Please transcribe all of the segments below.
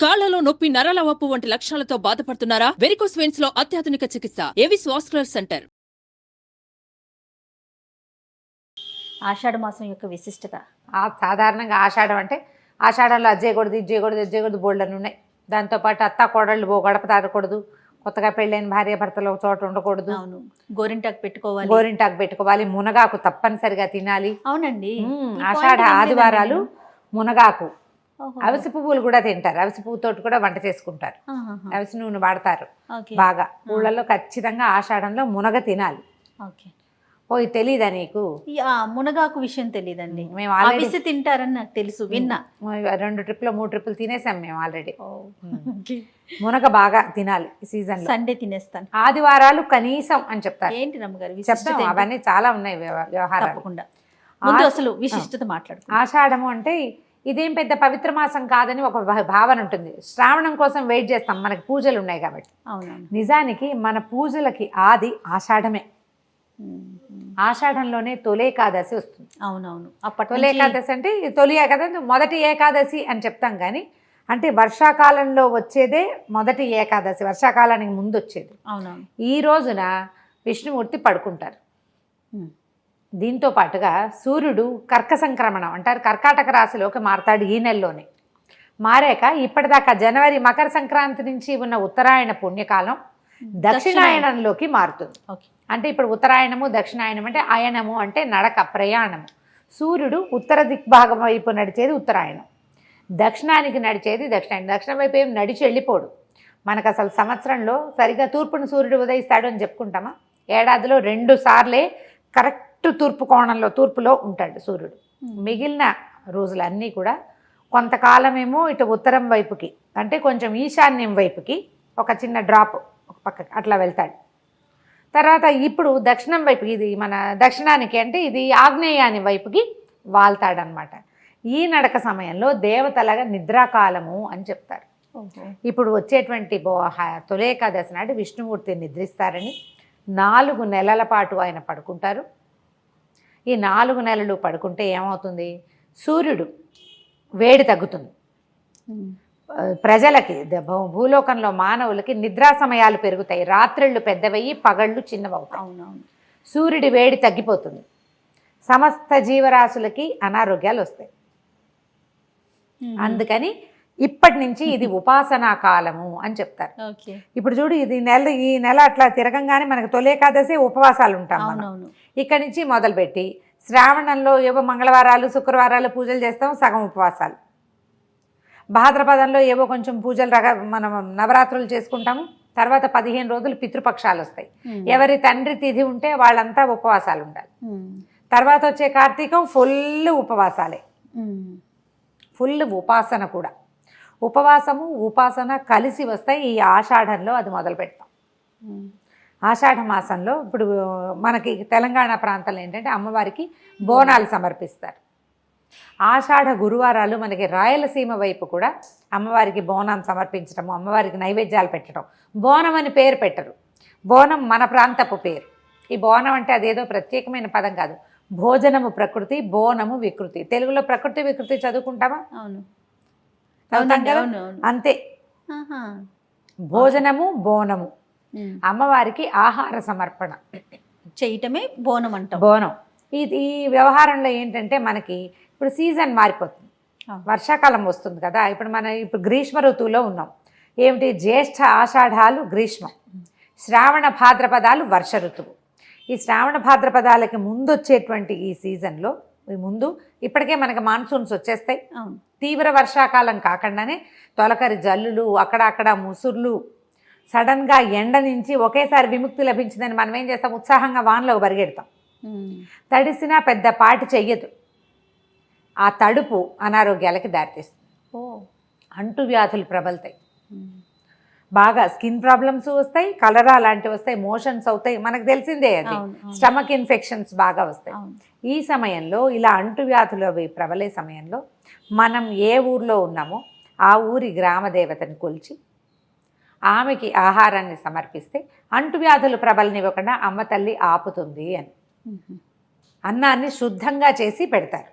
కాళ్లలో నొప్పి, నరాల వాపు వంటి లక్షణాలతో బాధపడుతున్నారా? వెరికోస్ వెయిన్స్ లో అత్యాధునిక చికిత్స ఏవిస్ వాస్కులర్ సెంటర్. ఆషాఢ మాసం యొక్క విశిష్టత. సాధారణంగా ఆషాఢం అంటే ఆషాఢంలో అది చేయకూడదు, ఇది చేయకూడదు, ఇది చేయకూడదు, బోల్డని ఉన్నాయి. దాంతోపాటు అత్త కోడళ్ళు గడప దాటకూడదు, కొత్తగా పెళ్ళైన భార్య భర్తలు ఒక చోట ఉండకూడదు, అవును, గోరింటాకు పెట్టుకోవాలి, మునగాకు తప్పనిసరిగా తినాలి. అవునండి, ఆషాఢ ఆదివారాలు మునగాకు, అవిసి పువ్వులు కూడా తింటారు. అవిసి పువ్వుతోటి కూడా వంట చేసుకుంటారు. అవిసి నూనె వాడతారు బాగా. ఊళ్ళల్లో ఖచ్చితంగా ఆషాఢంలో మునగ తినాలి. ఓ ఇది తెలీదా నీకు? మునగాకు విషయం తెలియదండి. మేము ఆల్రెడీ తింటారని నాకు తెలుసు, విన్నా. 2 ట్రిప్లు 3 ట్రిప్లు తినేసాం మేము ఆల్రెడీ. మునగ బాగా తినాలి ఈ సీజన్ లో. సండే తినేస్తాను. ఆదివారాలు కనీసం అని చెప్తారు. ఏంటి రమ్మగారు చెప్తాం, అవన్నీ చాలా ఉన్నాయి వ్యవహారాలు. తప్పకుండా ముందు అసలు విశిష్టత మాట్లాడు. ఆషాఢము అంటే ఇదేం పెద్ద పవిత్ర మాసం కాదని ఒక భావన ఉంటుంది. శ్రావణం కోసం వెయిట్ చేస్తాం, మనకి పూజలు ఉన్నాయి కాబట్టి. నిజానికి మన పూజలకి ఆది ఆషాఢమే. ఆషాఢంలోనే తొలి ఏకాదశి వస్తుంది. అవునవును, తొలి ఏకాదశి అంటే తొలి ఏకాదశి, మొదటి ఏకాదశి అని చెప్తాం. కానీ అంటే వర్షాకాలంలో వచ్చేదే మొదటి ఏకాదశి, వర్షాకాలానికి ముందు వచ్చేది. అవునవును. ఈ రోజున విష్ణుమూర్తి పడుకుంటారు. దీంతో పాటుగా సూర్యుడు కర్క సంక్రమణం అంటారు, కర్కాటక రాశిలోకి మారతాడు ఈ నెలలోనే. మారాక ఇప్పటిదాకా జనవరి మకర సంక్రాంతి నుంచి ఉన్న ఉత్తరాయణ పుణ్యకాలం దక్షిణాయనంలోకి మారుతుంది. అంటే ఇప్పుడు ఉత్తరాయణము దక్షిణాయనం అంటే అయనము అంటే నడక, ప్రయాణము. సూర్యుడు ఉత్తర దిగ్భాగం వైపు నడిచేది ఉత్తరాయణం, దక్షిణానికి నడిచేది దక్షిణాయనం. దక్షిణం వైపు ఏం నడిచి వెళ్ళిపోడు. మనకు అసలు సంవత్సరంలో సరిగ్గా తూర్పును సూర్యుడు ఉదయిస్తాడు అని చెప్పుకుంటామా? ఏడాదిలో 2 సార్లే కరెక్ట్ తూర్పు కోణంలో, తూర్పులో ఉంటాడు సూర్యుడు. మిగిలిన రోజులన్నీ కూడా కొంతకాలమేమో ఇటు ఉత్తరం వైపుకి, అంటే కొంచెం ఈశాన్యం వైపుకి ఒక చిన్న డ్రాప్ ఒక పక్కకి అట్లా వెళ్తాడు. తర్వాత ఇప్పుడు దక్షిణం వైపుకి, ఇది మన దక్షిణానికి అంటే ఇది ఆగ్నేయాని వైపుకి వాళ్తాడనమాట. ఈ నడక సమయంలో దేవతలగా నిద్రాకాలము అని చెప్తారు. ఇప్పుడు వచ్చేటువంటి తొలి ఏకాదశి నాడు విష్ణుమూర్తి నిద్రిస్తారని 4 నెలల పాటు ఆయన పడుకుంటారు. ఈ 4 నెలలు పడుకుంటే ఏమవుతుంది? సూర్యుడు వేడి తగ్గుతుంది. ప్రజలకి, భూలోకంలో మానవులకి నిద్రా సమయాలు పెరుగుతాయి. రాత్రిళ్ళు పెద్దవయ్యి పగళ్ళు చిన్నవవుతాయి. అవునవును. సూర్యుడి వేడి తగ్గిపోతుంది. సమస్త జీవరాశులకి అనారోగ్యాలు వస్తాయి. అందుకని ఇప్పటి నుంచి ఇది ఉపాసనా కాలము అని చెప్తారు. ఇప్పుడు చూడు, ఈ నెల అట్లా తిరగంగానే మనకు తొలి ఏకాదశి ఉపవాసాలు ఉంటాం. ఇక్కడి నుంచి మొదలుపెట్టి శ్రావణంలో ఏవో మంగళవారాలు శుక్రవారాలు పూజలు చేస్తాం, సగం ఉపవాసాలు. భాద్రపదంలో ఏవో కొంచెం పూజలు మనం నవరాత్రులు చేసుకుంటాము. తర్వాత 15 రోజులు పితృపక్షాలు వస్తాయి. ఎవరి తండ్రి తిథి ఉంటే వాళ్ళంతా ఉపవాసాలు ఉండాలి. తర్వాత వచ్చే కార్తీకం ఫుల్ ఉపవాసాలే, ఫుల్ ఉపాసన కూడా. ఉపవాసము ఉపాసన కలిసి వస్తాయి. ఈ ఆషాఢంలో అది మొదలు పెడతాం. ఆషాఢ మాసంలో ఇప్పుడు మనకి తెలంగాణ ప్రాంతంలో ఏంటంటే అమ్మవారికి బోనాలు సమర్పిస్తారు. ఆషాఢ గురువారాలు మనకి రాయలసీమ వైపు కూడా అమ్మవారికి బోనం సమర్పించడము, అమ్మవారికి నైవేద్యాలు పెట్టడం. బోనం అని పేరు పెట్టరు, బోనం మన ప్రాంతపు పేరు. ఈ బోనం అంటే అదేదో ప్రత్యేకమైన పదం కాదు. భోజనము ప్రకృతి, బోనము వికృతి. తెలుగులో ప్రకృతి వికృతి చదువుకుంటామా? అవును, అంతే. భోజనము బోనము, అమ్మవారికి ఆహార సమర్పణ చేయటమే బోనం అంటాం. బోనం. ఈ వ్యవహారంలో ఏంటంటే మనకి ఇప్పుడు సీజన్ మారిపోతుంది. వర్షాకాలం వస్తుంది కదా. ఇప్పుడు గ్రీష్మ ఋతువులో ఉన్నాం. ఏమిటి? జ్యేష్ఠ ఆషాఢాలు గ్రీష్మం, శ్రావణ భాద్రపదాలు వర్ష ఋతువు. ఈ శ్రావణ భాద్రపదాలకి ముందు వచ్చేటువంటి ఈ సీజన్లో ముందు ఇప్పటికే మనకి మాన్సూన్స్ వచ్చేస్తాయి. తీవ్ర వర్షాకాలం కాకుండానే తొలకరి జల్లులు, అక్కడక్కడ ముసుర్లు, సడన్గా ఎండ నుంచి ఒకేసారి విముక్తి లభించిందని మనం ఏం చేస్తాం? ఉత్సాహంగా వానలో పరిగెడతాం. తడిసినా పెద్ద పాటి చెయ్యదు. ఆ తడుపు అనారోగ్యాలకి దారితీస్తుంది. అంటువ్యాధులు ప్రబలుతాయి, బాగా స్కిన్ ప్రాబ్లమ్స్ వస్తాయి, కలరా లాంటివి వస్తాయి, మోషన్స్ అవుతాయి. మనకు తెలిసిందే అది. స్టమక్ ఇన్ఫెక్షన్స్ బాగా వస్తాయి. ఈ సమయంలో ఇలా అంటువ్యాధులు అవి ప్రబలే సమయంలో మనం ఏ ఊర్లో ఉన్నామో ఆ ఊరి గ్రామదేవతని కొలిచి ఆమెకి ఆహారాన్ని సమర్పిస్తే అంటువ్యాధులు ప్రబలనివ్వకుండా అమ్మ తల్లి ఆపుతుంది అని. అన్నాన్ని శుద్ధంగా చేసి పెడతారు.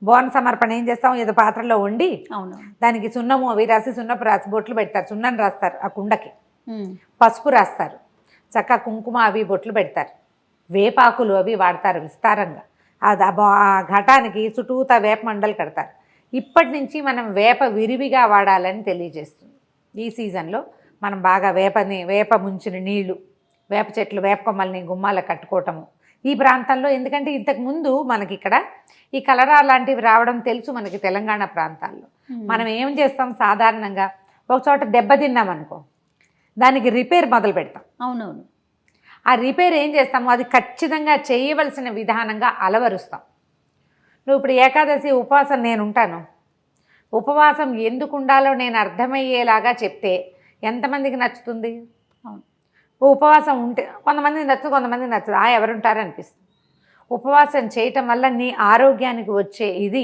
బోన సమర్పణ ఏం చేస్తాం, ఏదో పాత్రలో వండి అవును. దానికి సున్నము అవి రాసి సున్నపు రాసి బొట్లు పెడతారు, సున్నం రాస్తారు ఆ కుండకి, పసుపు రాస్తారు, చక్కగా కుంకుమ అవి బొట్లు పెడతారు, వేపాకులు అవి వాడతారు విస్తారంగా. ఆ ఘటానికి చుట్టూతా వేప మండలు కడతారు. ఇప్పటి నుంచి మనం వేప విరివిగా వాడాలని తెలియజేస్తుంది. ఈ సీజన్లో మనం బాగా వేప ముంచిన నీళ్లు, వేప చెట్లు, వేప కొమ్మల్ని గుమ్మాల కట్టుకోవటము ఈ ప్రాంతంలో. ఎందుకంటే ఇంతకుముందు మనకి ఇక్కడ ఈ కలరా లాంటివి రావడం తెలుసు మనకి తెలంగాణ ప్రాంతాల్లో. మనం ఏం చేస్తాం, సాధారణంగా ఒక చోట దెబ్బతిన్నాం అనుకో, దానికి రిపేర్ మొదలు పెడతాం. అవునవును. ఆ రిపేర్ ఏం చేస్తాము, అది ఖచ్చితంగా చేయవలసిన విధానంగా అలవరుస్తాం. నువ్వు ఇప్పుడు ఏకాదశి ఉపవాసం నేను ఉంటాను, ఉపవాసం ఎందుకు ఉండాలో నేను అర్థమయ్యేలాగా చెప్తే ఎంతమందికి నచ్చుతుంది? ఉపవాసం ఉంటే కొంతమందికి నచ్చదు, కొంతమందికి నచ్చదు. ఎవరుంటారు అనిపిస్తుంది. ఉపవాసం చేయటం వల్ల నీ ఆరోగ్యానికి వచ్చే ఇది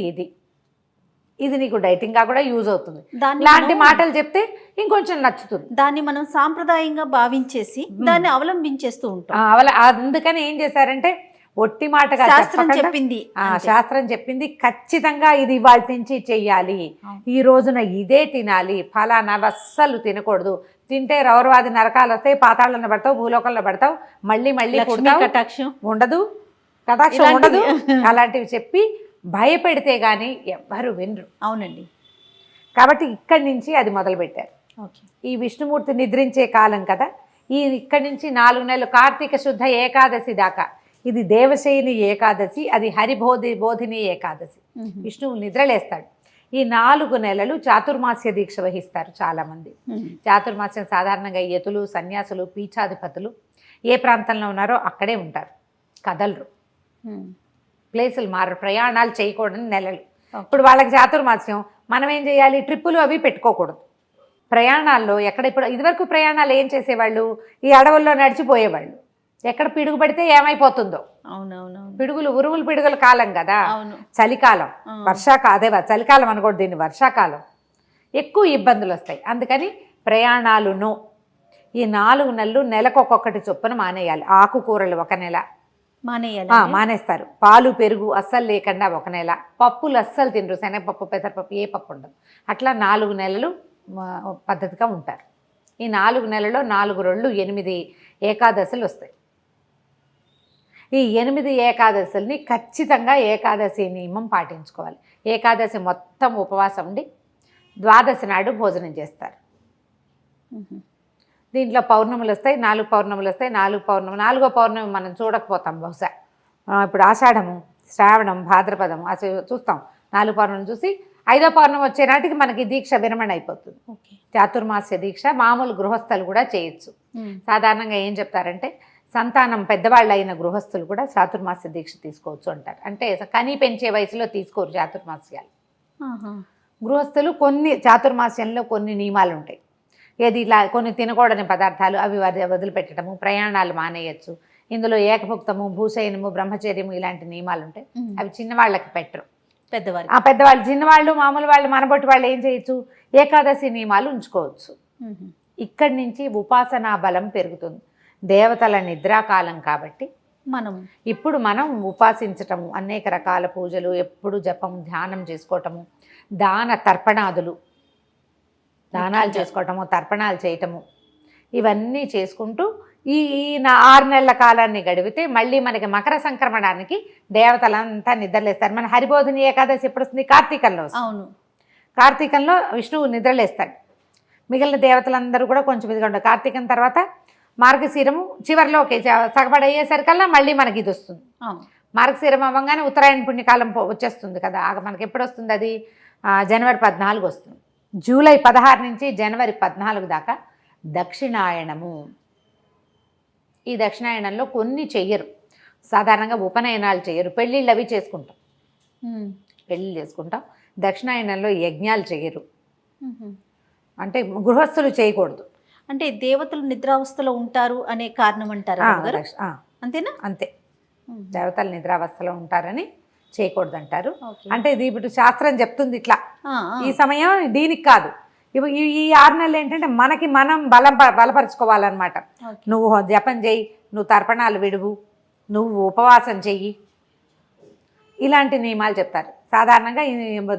నీకు డైటింగ్గా కూడా యూజ్ అవుతుంది. ఇలాంటి మాటలు చెప్తే ఇంకొంచెం నచ్చుతుంది. దాన్ని మనం సాంప్రదాయంగా భావించేసి దాన్ని అవలంబించేస్తూ ఉంటాం. అందుకని ఏం చేశారంటే ఒట్టి మాటగా శాస్త్రం చెప్పింది ఖచ్చితంగా ఇది ఇవాళ నుంచి చెయ్యాలి, ఈ రోజున ఇదే తినాలి, ఫలానాలు అస్సలు తినకూడదు, తింటే రౌరవాది నరకాలు వస్తాయి, పాతాళంలో పడతావు, భూలోకంలో పడతావు, మళ్ళీ కటాక్షం ఉండదు, అలాంటివి చెప్పి భయపెడితే గాని ఎవ్వరు వినరు. అవునండి. కాబట్టి ఇక్కడి నుంచి అది మొదలుపెట్టారు. ఈ విష్ణుమూర్తి నిద్రించే కాలం కదా, ఇక్కడి నుంచి 4 నెలలు కార్తీక శుద్ధ ఏకాదశి దాకా ఇది దేవశయని ఏకాదశి, అది బోధిని ఏకాదశి. విష్ణువు నిద్రలేస్తాడు. ఈ 4 నెలలు చాతుర్మాస్య దీక్ష వహిస్తారు చాలామంది. చాతుర్మాస్యం సాధారణంగా యతులు, సన్యాసులు, పీఠాధిపతులు ఏ ప్రాంతంలో ఉన్నారో అక్కడే ఉంటారు, కదలరు, ప్లేసులు మారరు, ప్రయాణాలు చేయకూడని నెలలు. ఇప్పుడు వాళ్ళకి చాతుర్మాస్యం, మనం ఏం చేయాలి, ట్రిప్పులు అవి పెట్టుకోకూడదు. ప్రయాణాల్లో ఇప్పుడు ఇదివరకు ప్రయాణాలు ఏం చేసేవాళ్ళు, ఈ అడవుల్లో నడిచిపోయేవాళ్ళు. ఎక్కడ పిడుగు పడితే ఏమైపోతుందో. ఉరుములు పిడుగుల కాలం కదా, చలికాలం, చలికాలం అనకూడదు దీన్ని, వర్షాకాలం, ఎక్కువ ఇబ్బందులు వస్తాయి. అందుకని ప్రయాణాలును ఈ 4 నెలలు నెలకొక్కొక్కటి చొప్పున మానేయాలి. ఆకుకూరలు 1 నెల మానేస్తారు, పాలు పెరుగు అస్సలు లేకుండా 1 నెల, పప్పులు అస్సలు తినరు, శనగపప్పు, పెసరపప్పు, ఏ పప్పు ఉండదు. అట్లా 4 నెలలు పద్ధతిగా ఉంటారు. ఈ 4 నెలల్లో 4 రోజులు 8 ఏకాదశులు వస్తాయి. ఈ 8 ఏకాదశుల్ని ఖచ్చితంగా ఏకాదశి నియమం పాటించుకోవాలి. ఏకాదశి మొత్తం ఉపవాసం ఉండి ద్వాదశి నాడు భోజనం చేస్తారు. దీంట్లో పౌర్ణములు వస్తాయి, 4 పౌర్ణములు వస్తాయి. 4వ పౌర్ణమి మనం చూడకపోతాం బహుశా. ఇప్పుడు ఆషాఢము, శ్రావణం, భాద్రపదం చూస్తాం. 4 పౌర్ణమి చూసి 5వ పౌర్ణమి వచ్చే నాటికి మనకి దీక్ష విరమణ అయిపోతుంది. చాతుర్మాస్య దీక్ష మామూలు గృహస్థులు కూడా చేయొచ్చు. సాధారణంగా ఏం చెప్తారంటే సంతానం పెద్దవాళ్ళు అయిన గృహస్థులు కూడా చాతుర్మాస్య దీక్ష తీసుకోవచ్చు అంటారు. అంటే కనీ పెంచే వయసులో తీసుకోరు చాతుర్మాస్యాలు. గృహస్థులు చాతుర్మాస్యంలో కొన్ని నియమాలు ఉంటాయి. ఏది ఇలా కొన్ని తినకూడని పదార్థాలు అవి వదిలిపెట్టడము, ప్రయాణాలు మానేయచ్చు. ఇందులో ఏకభుక్తము, భూశయనము, బ్రహ్మచర్యము ఇలాంటి నియమాలు ఉంటాయి. అవి చిన్నవాళ్ళకి పెట్టరు, పెద్దవాళ్ళు. చిన్నవాళ్ళు మామూలు వాళ్ళు మనబొట్టి వాళ్ళు ఏం చేయొచ్చు, ఏకాదశి నియమాలు ఉంచుకోవచ్చు. ఇక్కడి నుంచి ఉపాసనా బలం పెరుగుతుంది. దేవతల నిద్రాకాలం కాబట్టి ఇప్పుడు మనం ఉపాసించటము, అనేక రకాల పూజలు, ఎప్పుడు జపం, ధ్యానం చేసుకోవటము, దానాలు చేసుకోవటము, తర్పణాలు చేయటము, ఇవన్నీ చేసుకుంటూ ఈ 6 నెలల కాలాన్ని గడిపితే మళ్ళీ మనకి మకర సంక్రమణానికి దేవతలంతా నిద్రలేస్తారు. మన హరిబోధిని ఏకాదశి ఎప్పుడు వస్తుంది, కార్తీకంలో వస్తుంది. కార్తీకంలో విష్ణువు నిద్రలేస్తాడు. మిగిలిన దేవతలందరూ కూడా కొంచెం ఇదిగా ఉంటారు. కార్తీకం తర్వాత మార్గశిరము చివరిలోకి సగపడయ్యేసరికల్లా మళ్ళీ మనకి ఇది వస్తుంది. మార్గశిరం అవ్వగానే ఉత్తరాయణ పుణ్యకాలం వచ్చేస్తుంది కదా, మనకి ఎప్పుడు వస్తుంది అది, జనవరి 14 వస్తుంది. జూలై 16 నుంచి జనవరి 14 దాకా దక్షిణాయనము. ఈ దక్షిణాయనంలో కొన్ని చెయ్యరు, సాధారణంగా ఉపనయనాలు చేయరు, పెళ్ళిళ్ళు అవి చేసుకుంటాం, దక్షిణాయనంలో యజ్ఞాలు చేయరు. అంటే గృహస్థులు చేయకూడదు. అంటే దేవతలు నిద్రావస్థలో ఉంటారు అనే కారణం అంటారు, అంతేనా? అంతే, దేవతలు నిద్రావస్థలో ఉంటారని చేయకూడదు అంటారు. అంటే ఇది ఇప్పుడు శాస్త్రం చెప్తుంది ఇట్లా, ఈ సమయం దీనికి కాదు. ఈ 6 నెలలు ఏంటంటే మనకి మనం బలపరుచుకోవాలన్నమాట. నువ్వు జపం చెయ్యి, నువ్వు తర్పణాలు విడువు, నువ్వు ఉపవాసం చెయ్యి, ఇలాంటి నియమాలు చెప్తారు. సాధారణంగా ఈ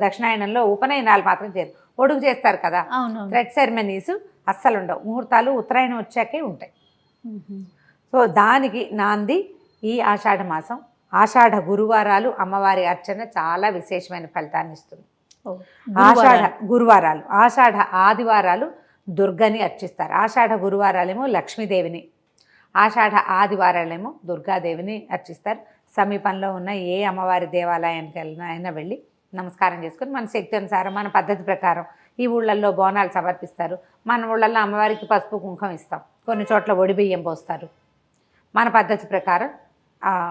దక్షిణాయనంలో ఉపనయనాలు మాత్రం చేయరు, ఒడుగు చేస్తారు కదా, అవును. థ్రెడ్ సెరమనీస్ అస్సలు ఉండవు. ముహూర్తాలు ఉత్తరాయణం వచ్చాకే ఉంటాయి. సో దానికి నాంది ఈ ఆషాఢ మాసం. ఆషాఢ గురువారాలు అమ్మవారి అర్చన చాలా విశేషమైన ఫలితాన్ని ఇస్తుంది. ఆషాఢ గురువారాలు, ఆషాఢ ఆదివారాలు దుర్గని అర్చిస్తారు. ఆషాఢ గురువారాలేమో లక్ష్మీదేవిని, ఆషాఢ ఆదివారాలేమో దుర్గాదేవిని అర్చిస్తారు. సమీపంలో ఉన్న ఏ అమ్మవారి దేవాలయానికి అయినా వెళ్ళి నమస్కారం చేసుకొని మన శక్తి అనుసారం మన పద్ధతి ప్రకారం ఈ ఊళ్ళల్లో బోనాలు సమర్పిస్తారు. మన ఊళ్ళల్లో అమ్మవారికి పసుపు కుంకుమ ఇస్తాం, కొన్ని చోట్ల ఒడి బియ్యం పోస్తారు. మన పద్ధతి ప్రకారం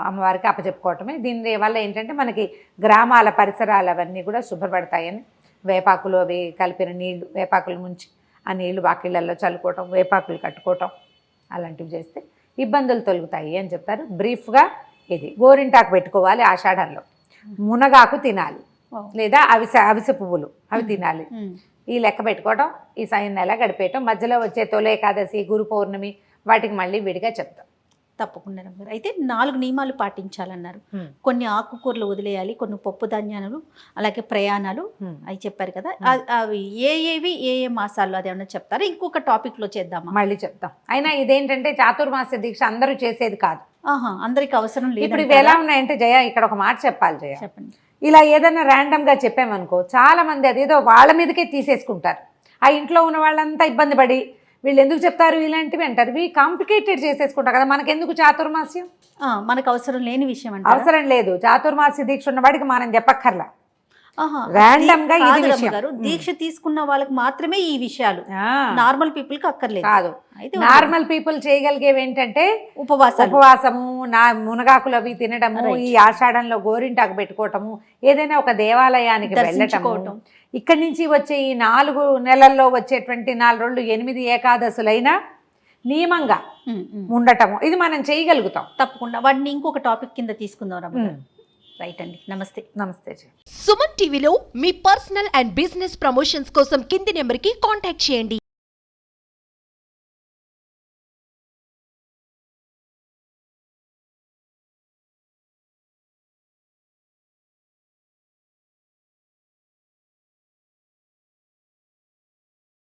అమ్మవారికి అప్పచెప్పుకోవటమే. దీని వల్ల ఏంటంటే మనకి గ్రామాల పరిసరాలు అవన్నీ కూడా శుభ్రపడతాయని, వేపాకులు అవి కలిపిన నీళ్లు, వేపాకులు ముంచి ఆ నీళ్లు వాకిళ్ళల్లో చల్లుకోవటం, వేపాకులు కట్టుకోవటం అలాంటివి చేస్తే ఇబ్బందులు తొలుగుతాయి అని చెప్తారు. బ్రీఫ్గా ఇది గోరింటాకు పెట్టుకోవాలి ఆషాఢంలో, మునగాకు తినాలి, లేదా అవిసె పువ్వులు అవి తినాలి. ఈ లెక్క పెట్టుకోవటం, ఈ నెల గడిపేయటం. మధ్యలో వచ్చే తొలి ఏకాదశి, గురు పౌర్ణమి వాటికి మళ్ళీ విడిగా చెప్తాం. తప్పకుండా రమ్మగారు. అయితే 4 నియమాలు పాటించాలన్నారు. కొన్ని ఆకుకూరలు వదిలేయాలి, కొన్ని పప్పు ధాన్యాలు, అలాగే ప్రయాణాలు అవి చెప్పారు కదా. అవి ఏ మాసాల్లో అది ఏమన్నా చెప్తారా? ఇంకొక టాపిక్ లో చేద్దామా? మళ్ళీ చెప్తాం. అయినా ఇదేంటంటే చాతుర్మాస దీక్ష అందరూ చేసేది కాదు, అందరికి అవసరం లేదు. ఇప్పుడు ఇవి ఎలా ఉన్నాయంటే జయ, ఇక్కడ ఒక మాట చెప్పాలి జయ. చెప్పండి. ఇలా ఏదైనా ర్యాండమ్ గా చెప్పామనుకో, చాలా మంది అదేదో వాళ్ళ మీదకే తీసేసుకుంటారు. ఆ ఇంట్లో ఉన్న వాళ్ళంతా ఇబ్బంది పడి వీళ్ళు ఎందుకు చెప్తారు ఇలాంటివి అంటారు. ఇవి కాంప్లికేటెడ్ చేసేసుకుంటారు కదా. మనకెందుకు చాతుర్మాస్యం? మనకు అవసరం లేని విషయం అంటే అవసరం లేదు. చాతుర్మాస్య దీక్ష ఉన్న వాడికి మనం చెప్పక్కర్లా, ర్యాండమ్ గా ఇది విషయం. దీక్ష తీసుకున్న వాళ్ళకి మాత్రమే ఈ విషయాలు, నార్మల్ పీపుల్ కి అక్కర్లేదు. కాదు, నార్మల్ పీపుల్ చేయగలిగేవి ఏంటంటే ఉపవాసము, మునగాకులు అవి తినడము, ఈ ఆషాఢంలో గోరింటాకు పెట్టుకోవటము, ఏదైనా ఒక దేవాలయానికి వెళ్ళటము. ఇక్కడి నుంచి వచ్చే ఈ 4 నెలల్లో వచ్చేటువంటి 4 రోజులు 8 ఏకాదశులైనా నియమంగా ఉండటము, ఇది మనం చేయగలుగుతాం. తప్పకుండా వాటిని ఇంకొక టాపిక్ కింద తీసుకుందాం. రైట్ అండి, నమస్తే. నమస్తే. సుమన్ టీవీలో మీ పర్సనల్ అండ్ బిజినెస్ ప్రమోషన్స్ కోసం కింది నెంబర్కి కాంటాక్ట్ చేయండి.